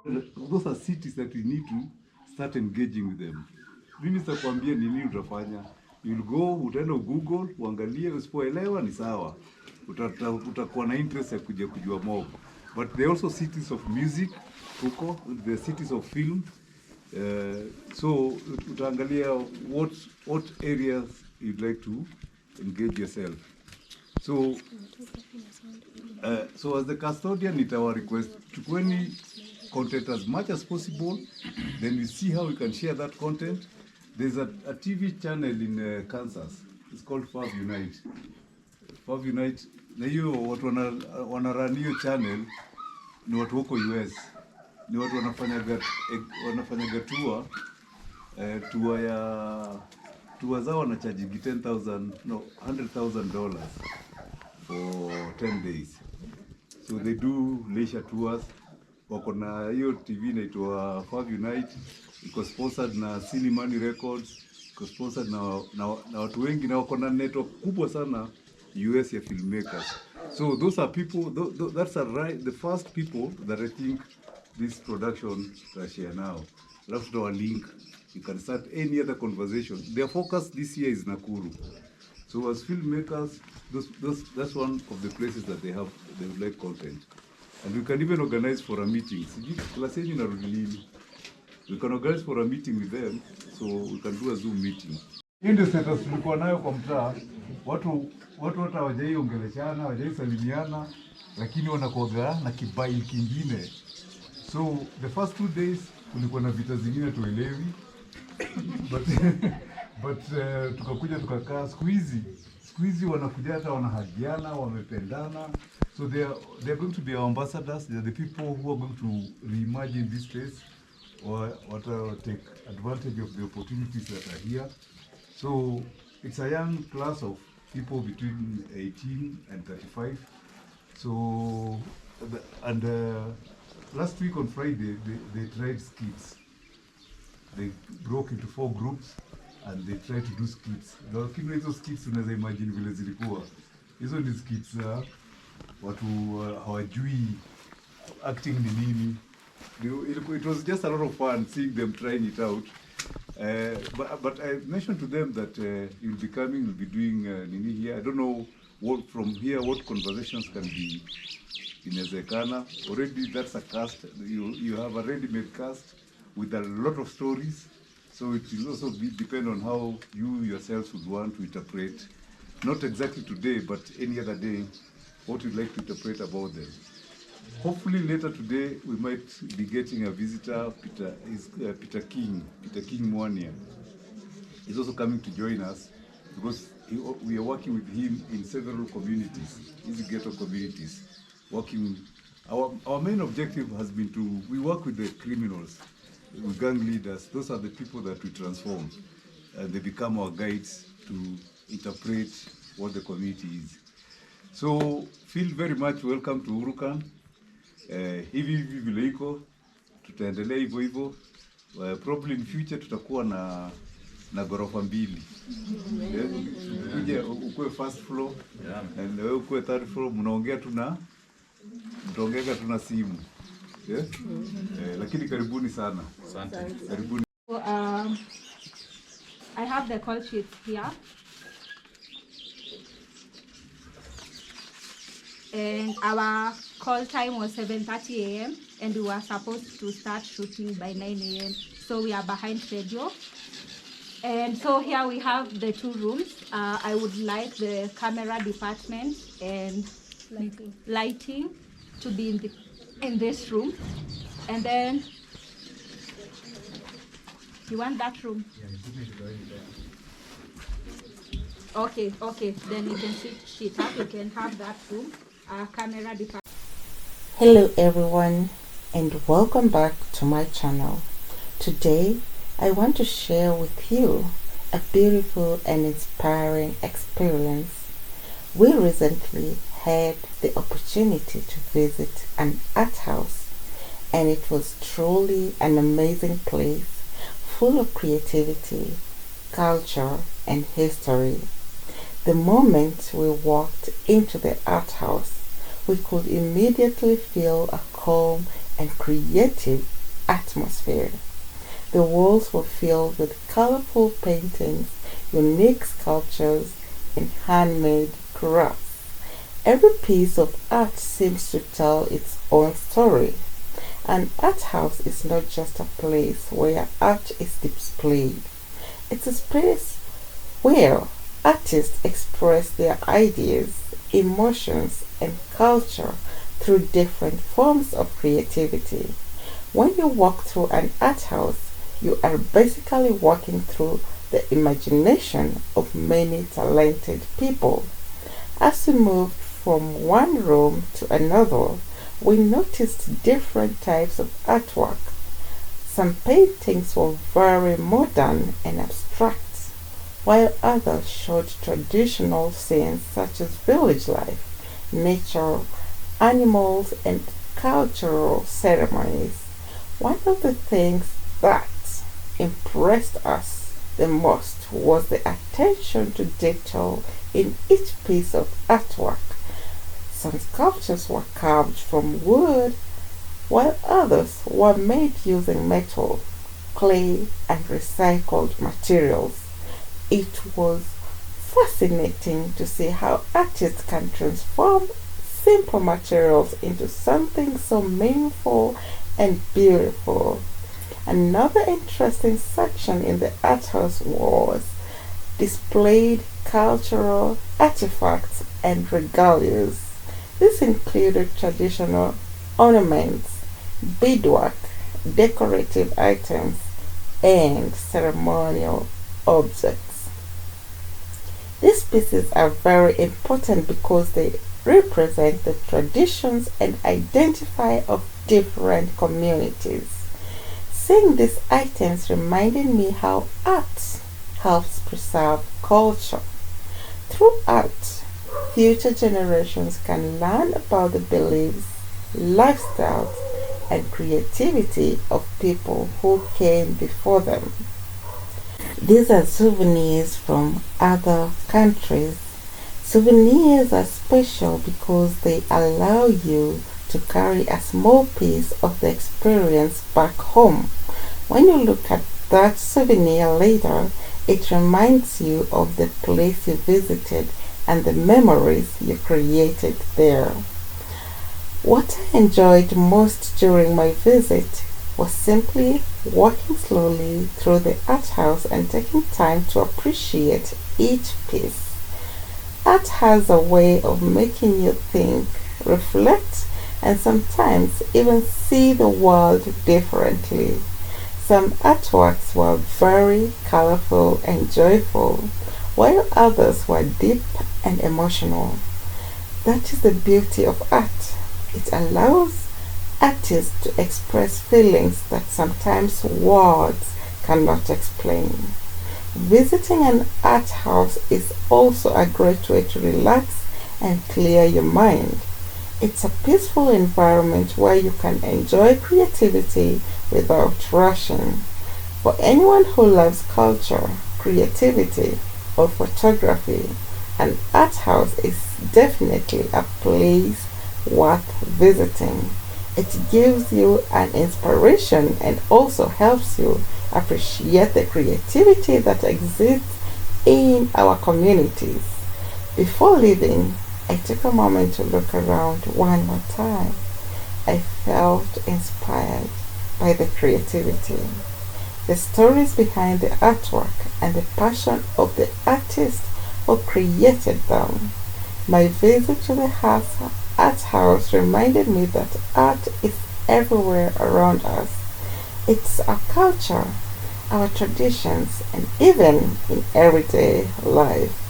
Those are cities that we need to start engaging with them. Mimi sitakwambia ni nini utafanya. You'll go, utaenda Google, uangalie, usipoelewa ni sawa. Utakuwa na interest ya kuja kujua more. But there are also cities of music, huko, there are cities of film. So utaangalia what areas you'd like to engage yourself. So as the custodian, it's our request to content as much as possible. Then we see how we can share that content. There's a TV channel in Kansas. It's called Fav Unite. Fav Unite. Na hiyo watu wanarun hiyo channel ni watu huko US. Ni watu wanafanya tour zao wanachaji $100,000 for 10 days. So they do leisure tours. Wako na hiyo TV inaitwa Fav Unite, iko sponsored na Cinemani Records, iko sponsored na watu wengi, na wako na network kubwa sana US ya filmmakers. So those are people, that's the first people that I think this production will share now. Love to our link. You can start any other conversation. Their focus this year is Nakuru. So as filmmakers, that's one of the places that they would like content. And we can even organize for a meeting. We can organize for a meeting with them, so we can do a Zoom meeting. In the status tulikuwa nayo kwa mtaa, watu hata hawajaiongeleshana, hawajaisalimiana, lakini wanakuaga na kibai kingine. So the first 2 days kulikuwa na vita zingine tuelewi. But tukakuja tukakaa. Siku hizi wanakuja hata wanahagiana, wamependana. So they are going to be our ambassadors. They are the people who are going to reimagine this place, or take advantage of the opportunities that are here. So it's a young class of people between 18 and 35. So last week on Friday they tried skits. They broke into 4 groups and they tried to do skits. Lakini hizo skits unaweza imagine vile zilikuwa. Hizo ni skits watu hawajui acting ni nini. It was just a lot of fun seeing them trying it out. But I mentioned to them that you'll be coming, you'll be doing nini here. I don't know what conversations can be inawezekana. Already that's a cast. You have a ready-made cast with a lot of stories. So it will also depend on how you yourselves would want to interpret, not exactly today, but any other day, what you'd like to interpret about them. Hopefully later today we might be getting a visitor, Peter King Mwania. He's also coming to join us because we are working with him in several communities, these ghetto communities. Our main objective has been we work with the criminals, with gang leaders. Those are the people that we transform, and they become our guides to interpret what the community is. So feel very much welcome to Urukan. Hivi vile iko tutaendelea hivyo. Probably in future tutakuwa na ghorofa 2. Uje ukue first floor, and wewe ukue third floor, mnaongea tuna simu. Lakini karibuni sana. Asante. Karibuni. So, I have the call sheet here. And our call time was 7:30 a.m. and we were supposed to start shooting by 9 a.m. So we are behind schedule. And so here we have the 2 rooms. I would like the camera department and lighting to be in this room. And then you want that room? Okay. Then you can sit up. You can have that room. Camera department. Hello everyone, and welcome back to my channel. Today I want to share with you a beautiful and inspiring experience. We recently had the opportunity to visit an art house, and it was truly an amazing place full of creativity, culture and history. The moment we walked into the art house, we could immediately feel a calm and creative atmosphere. The walls were filled with colorful paintings, unique sculptures, and handmade crafts. Every piece of art seems to tell its own story. An art house is not just a place where art is displayed. It's a space where artists express their ideas, emotions, and culture through different forms of creativity. When you walk through an art house, you are basically walking through the imagination of many talented people. As we moved from one room to another, we noticed different types of artwork. Some paintings were very modern and abstract, while others showed traditional scenes such as village life, nature, animals, and cultural ceremonies. One of the things that impressed us the most was the attention to detail in each piece of artwork. Some sculptures were carved from wood, while others were made using metal, clay, and recycled materials. It was fascinating to see how artists can transform simple materials into something so meaningful and beautiful. Another interesting section in the art house was displayed cultural artifacts and regalias. This included traditional ornaments, beadwork, decorative items, and ceremonial objects. These pieces are very important because they represent the traditions and identify of different communities. Seeing these items reminded me how art helps preserve culture. Through art, future generations can learn about the beliefs, lifestyles, and creativity of people who came before them. These are souvenirs from other countries. Souvenirs are special because they allow you to carry a small piece of the experience back home. When you look at that souvenir later, it reminds you of the place you visited and the memories you created there. What I enjoyed most during my visit was simply walking slowly through the art house and taking time to appreciate each piece. Art has a way of making you think, reflect, and sometimes even see the world differently. Some artworks were very colorful and joyful, while others were deep and emotional. That is the beauty of art. It allows artists to express feelings that sometimes words cannot explain. Visiting an art house is also a great way to relax and clear your mind. It's a peaceful environment where you can enjoy creativity without rushing. For anyone who loves culture, creativity, or photography, an art house is definitely a place worth visiting. It gives you an inspiration and also helps you appreciate the creativity that exists in our communities. Before leaving, I took a moment to look around one more time. I felt inspired by the creativity, the stories behind the artwork, and the passion of the artist who created them. My visit to the art house reminded me that art is everywhere around us. It's our culture, our traditions, and even in everyday life.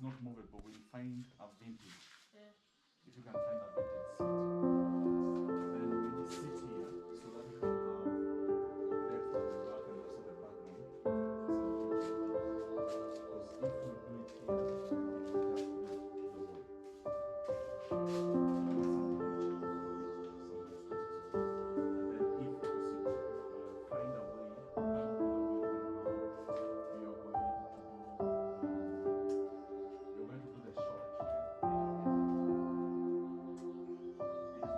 not movable, we'll find a vintage. If you can find a vintage seat, then maybe sit here so that you can have depth at the back and also the background. Because if we do it here, it will just be the wall. And then if possible, find a way, come up with a way on how you are going to do the shot. This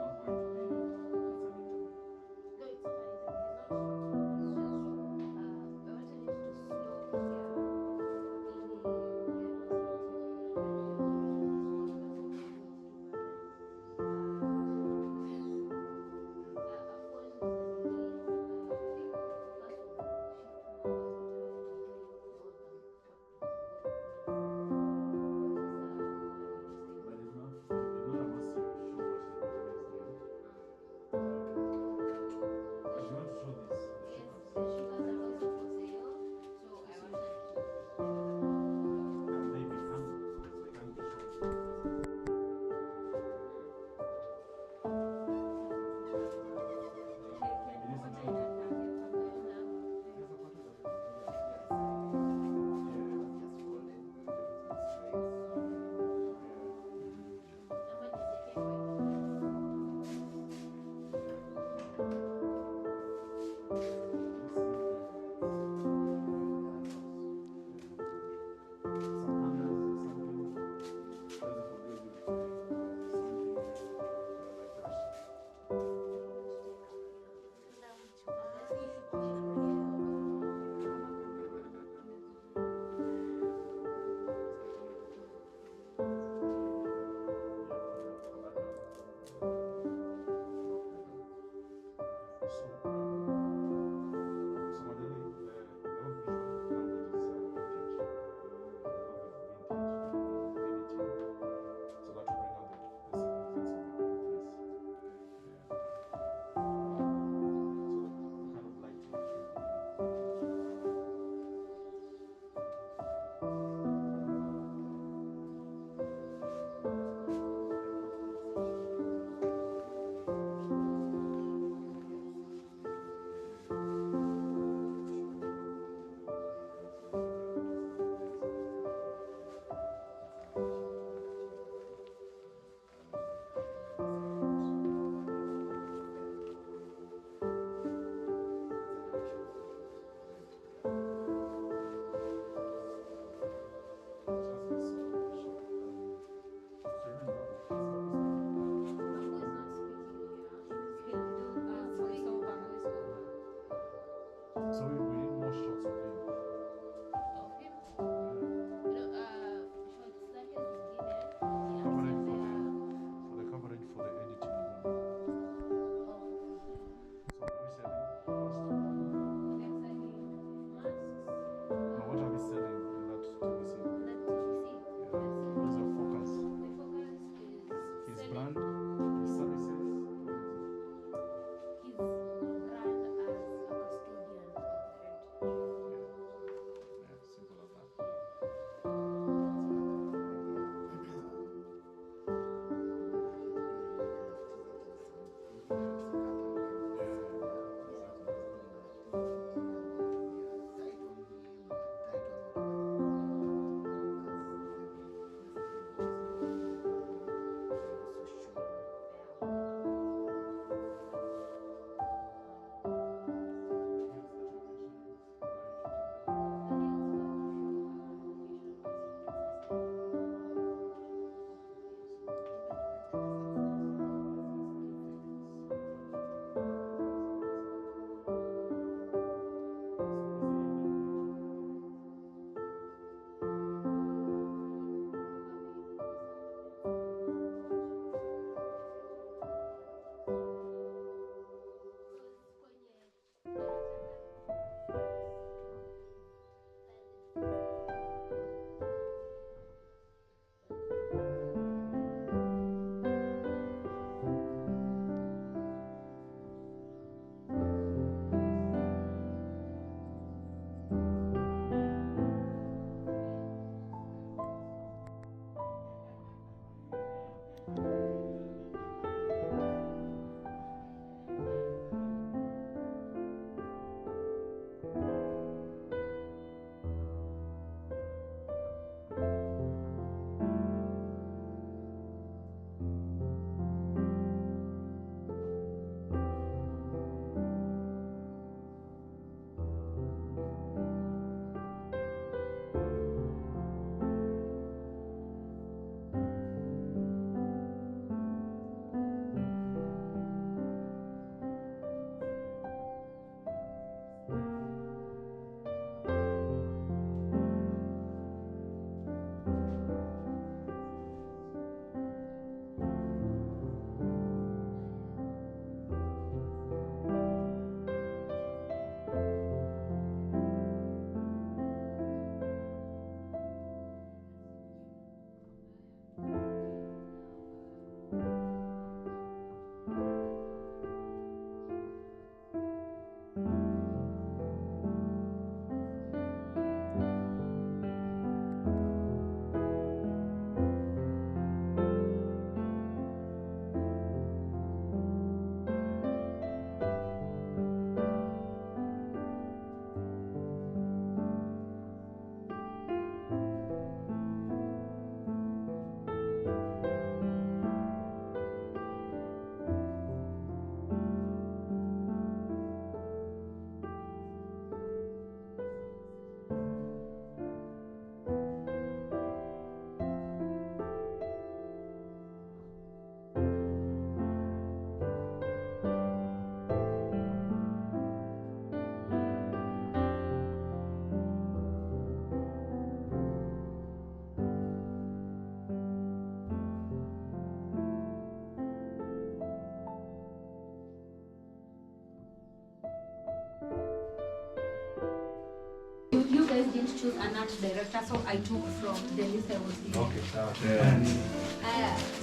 choose an art director, so I took from the list I was given. Okay, sawa.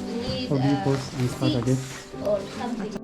We need How do you pause and start again? 6 or something.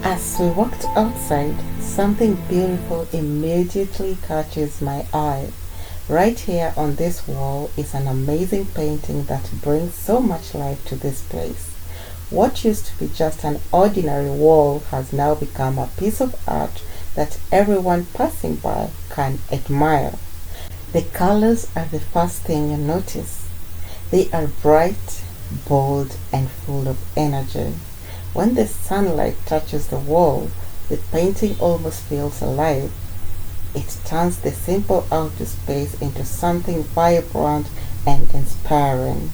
As we walked outside, something beautiful immediately catches my eye. Right here on this wall is an amazing painting that brings so much life to this place. What used to be just an ordinary wall has now become a piece of art that everyone passing by can admire. The colors are the first thing you notice. They are bright, bold, and full of energy. When the sunlight touches the wall, the painting almost feels alive. It turns the simple outer space into something vibrant and inspiring.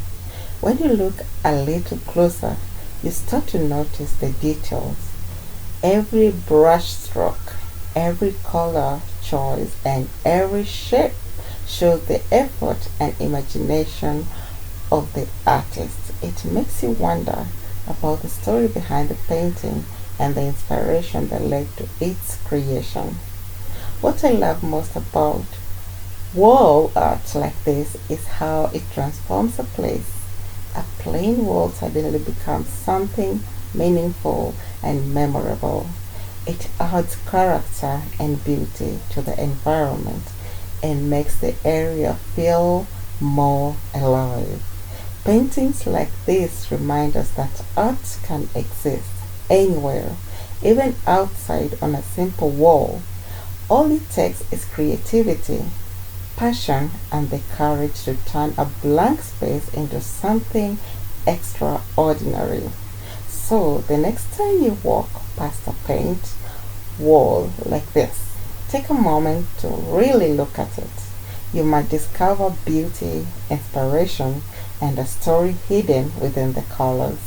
When you look a little closer, you start to notice the details. Every brush stroke, every color choice, and every shape shows the effort and imagination of the artist. It makes you wonder about the story behind the painting and the inspiration that led to its creation. What I love most about wall art like this is how it transforms a place. A plain wall suddenly becomes something meaningful and memorable. It adds character and beauty to the environment and makes the area feel more alive. Paintings like this remind us that art can exist anywhere, even outside on a simple wall. All it takes is creativity, passion, and the courage to turn a blank space into something extraordinary. So the next time you walk past a paint wall like this, take a moment to really look at it. You might discover beauty, inspiration, and a story hidden within the colors.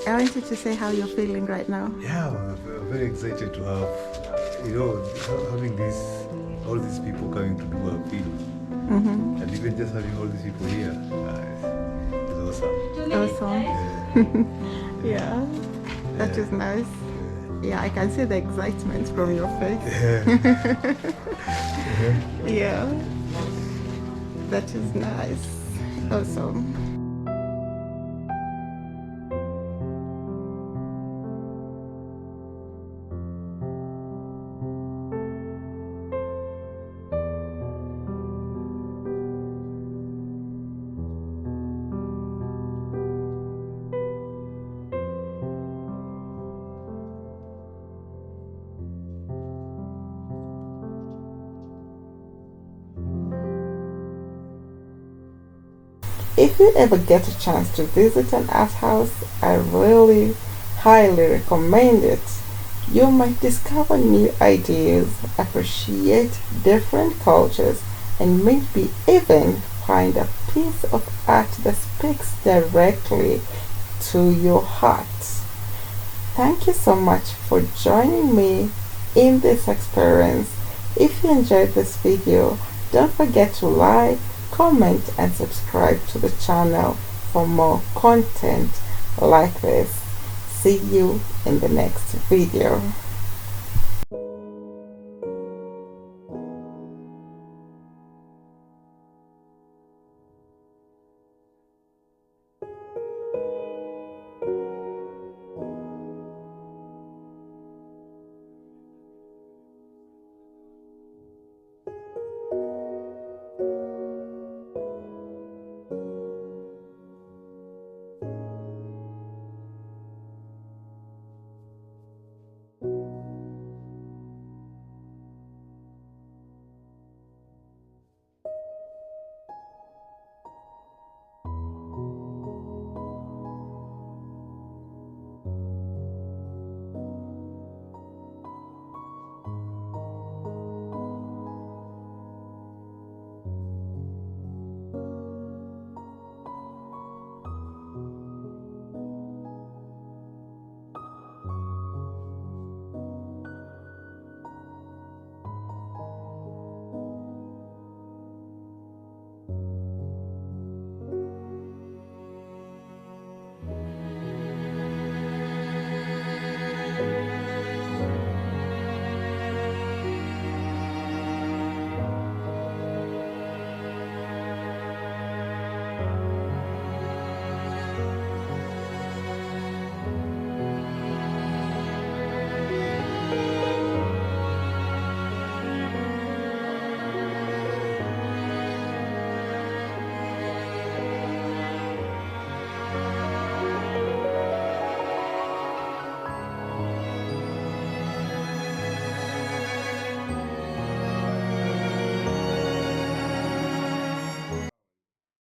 I want you to say how you're feeling right now. Yeah, I'm very excited to have, having all these people coming to do a film. Mm-hmm. And even just having all these people here is awesome. Awesome. Yeah. Yeah. That is nice. Yeah, I can see the excitement from your face. Yeah, that is nice. Awesome. If you ever get a chance to visit an art house, I really highly recommend it. You might discover new ideas, appreciate different cultures, and maybe even find a piece of art that speaks directly to your heart. Thank you so much for joining me in this experience. If you enjoyed this video, don't forget to like, comment and subscribe to the channel for more content like this. See you in the next video.